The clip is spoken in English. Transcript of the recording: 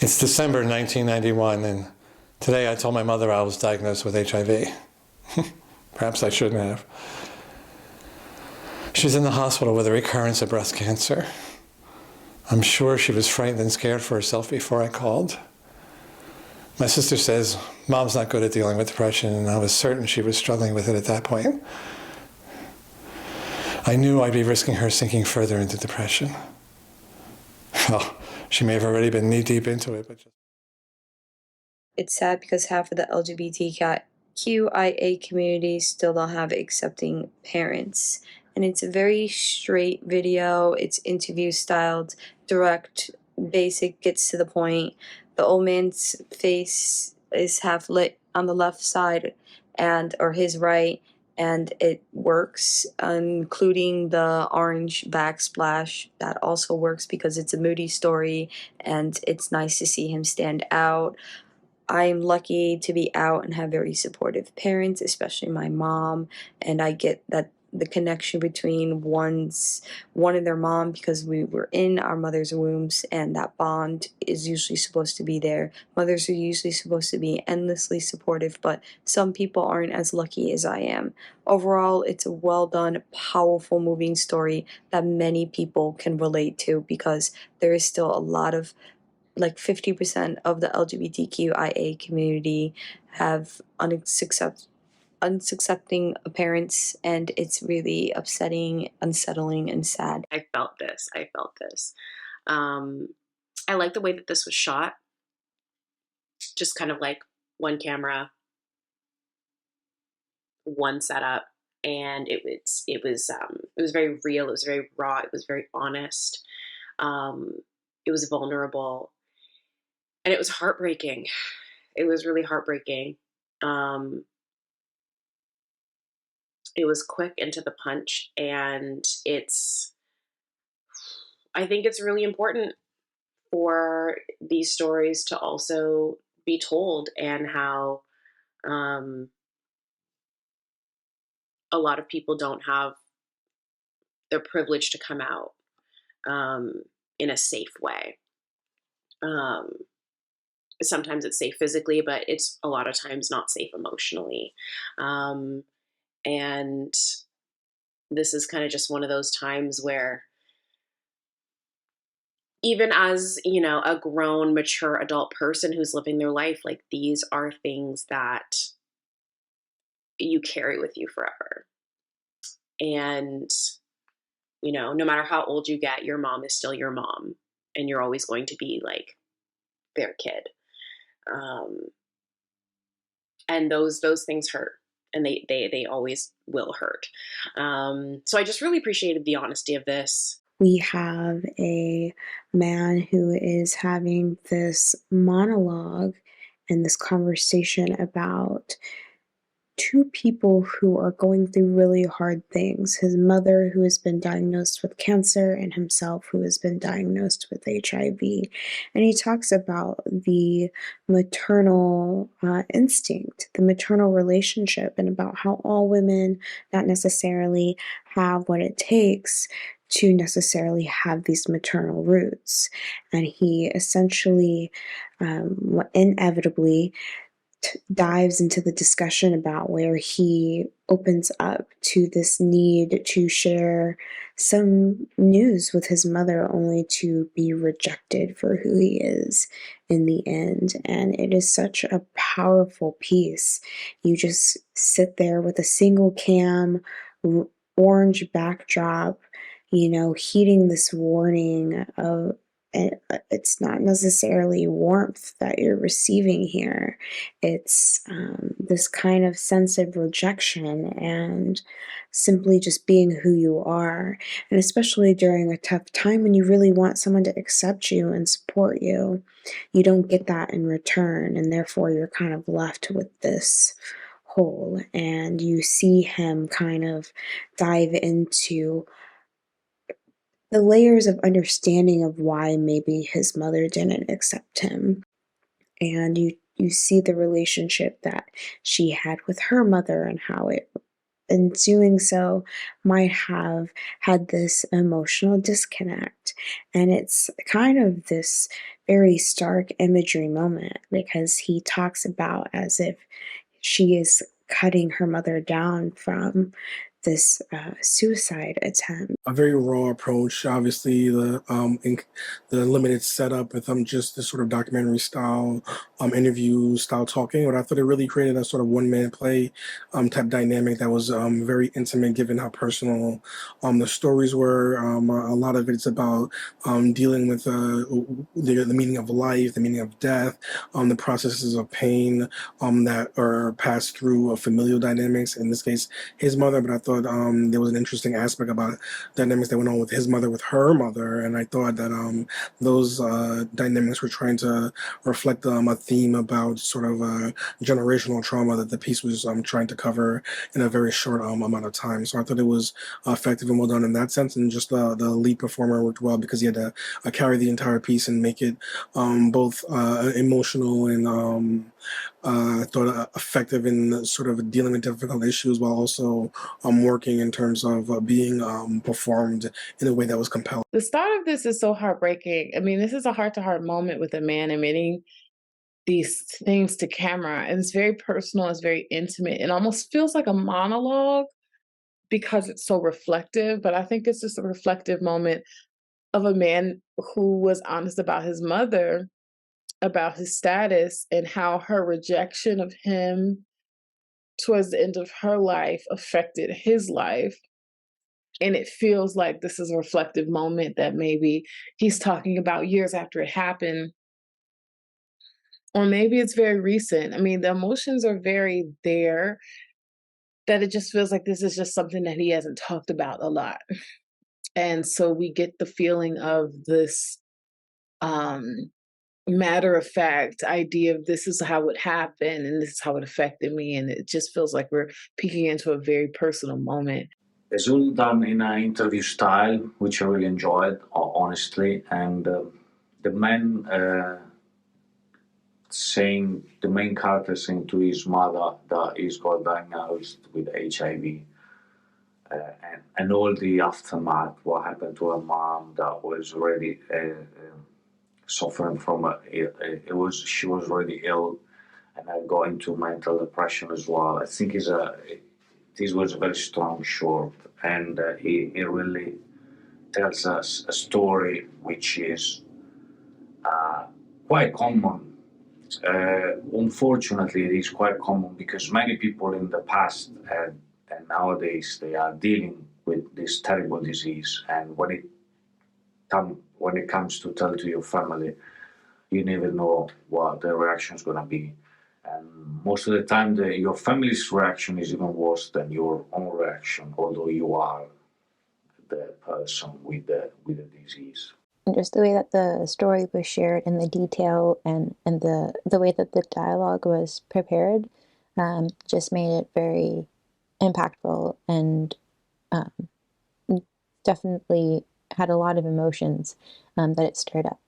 It's December 1991, and today I told my mother I was diagnosed with HIV. Perhaps I shouldn't have. She's in the hospital with a recurrence of breast cancer. I'm sure she was frightened and scared for herself before I called. My sister says, Mom's not good at dealing with depression, and I was certain she was struggling with it at that point. I knew I'd be risking her sinking further into depression. Well, she may have already been knee-deep into it, but just... It's sad because half of the LGBTQIA community still don't have accepting parents. And it's a very straight video. It's interview styled, direct, basic, gets to the point. The old man's face is half lit on the left side or his right, and it works, including the orange backsplash. That also works because it's a moody story and it's nice to see him stand out. I'm lucky to be out and have very supportive parents, especially my mom, and I get that the connection between one and their mom, because we were in our mother's wombs, and that bond is usually supposed to be there. Mothers are usually supposed to be endlessly supportive, but some people aren't as lucky as I am. Overall, it's a well done, powerful, moving story that many people can relate to, because there is still a lot of, like 50% of the LGBTQIA community have unaccepting parents, and it's really upsetting, unsettling, and sad. I felt this. I like the way that this was shot. Just kind of like one camera, one setup, and it was very real. It was very raw. It was very honest. It was vulnerable, and it was heartbreaking. It was really heartbreaking. It was quick and to the punch, and I think it's really important for these stories to also be told, and how a lot of people don't have the privilege to come out in a safe way. Sometimes it's safe physically, but it's a lot of times not safe emotionally. And this is kind of just one of those times where, even as, a grown, mature adult person who's living their life, like, these are things that you carry with you forever. And, no matter how old you get, your mom is still your mom, and you're always going to be like their kid. And those things hurt, and they always will hurt. So I just really appreciated the honesty of this. We have a man who is having this monologue and this conversation about two people who are going through really hard things. His mother, who has been diagnosed with cancer, and himself, who has been diagnosed with HIV. And he talks about the maternal instinct, the maternal relationship, and about how all women not necessarily have what it takes to necessarily have these maternal roots. And he essentially, inevitably, dives into the discussion about where he opens up to this need to share some news with his mother, only to be rejected for who he is in the end. And it is such a powerful piece. You just sit there with a single cam, orange backdrop, heeding this warning of, it's not necessarily warmth that you're receiving here. It's this kind of sense of rejection and simply just being who you are. And especially during a tough time when you really want someone to accept you and support you, you don't get that in return. And therefore, you're kind of left with this hole. And you see him kind of dive into the layers of understanding of why maybe his mother didn't accept him. And you see the relationship that she had with her mother, and how it in doing so, might have had this emotional disconnect. And it's kind of this very stark imagery moment because he talks about as if she is cutting her mother down from this suicide attempt. A very raw approach. Obviously, the limited setup with just this sort of documentary style, interview style talking. But I thought it really created a sort of one man play type dynamic that was very intimate, given how personal the stories were. A lot of it's about dealing with the meaning of life, the meaning of death, the processes of pain that are passed through familial dynamics. In this case, his mother, but I thought there was an interesting aspect about dynamics that went on with his mother with her mother, and I thought that those dynamics were trying to reflect a theme about sort of generational trauma that the piece was trying to cover in a very short amount of time. So I thought it was effective and well done in that sense, and just the lead performer worked well because he had to carry the entire piece and make it both emotional and I thought effective in sort of dealing with difficult issues while also working in terms of being performed in a way that was compelling. The start of this is so heartbreaking. I mean, this is a heart to heart moment with a man admitting these things to camera. And it's very personal, it's very intimate. It almost feels like a monologue because it's so reflective. But I think it's just a reflective moment of a man who was honest about his mother, about his status, and how her rejection of him towards the end of her life affected his life. And it feels like this is a reflective moment that maybe he's talking about years after it happened, or maybe it's very recent. I mean, the emotions are very there, that it just feels like this is just something that he hasn't talked about a lot. And so we get the feeling of this um, matter of fact idea of this is how it happened and this is how it affected me. And it just feels like we're peeking into a very personal moment. It's all done in an interview style, which I really enjoyed, honestly. And the man saying, the main character saying to his mother that he's got diagnosed with HIV, and all the aftermath, what happened to her mom that was already suffering from she was already ill, and I got into mental depression as well. I think this was a very strong short, and he really tells us a story which is quite common. Unfortunately, it is quite common because many people in the past and nowadays they are dealing with this terrible disease, and when it comes to tell to your family, you never know what the reaction is going to be. And most of the time, your family's reaction is even worse than your own reaction, although you are the person with the disease. And just the way that the story was shared and the detail and the way that the dialogue was prepared just made it very impactful and um, definitely had a lot of emotions that it stirred up.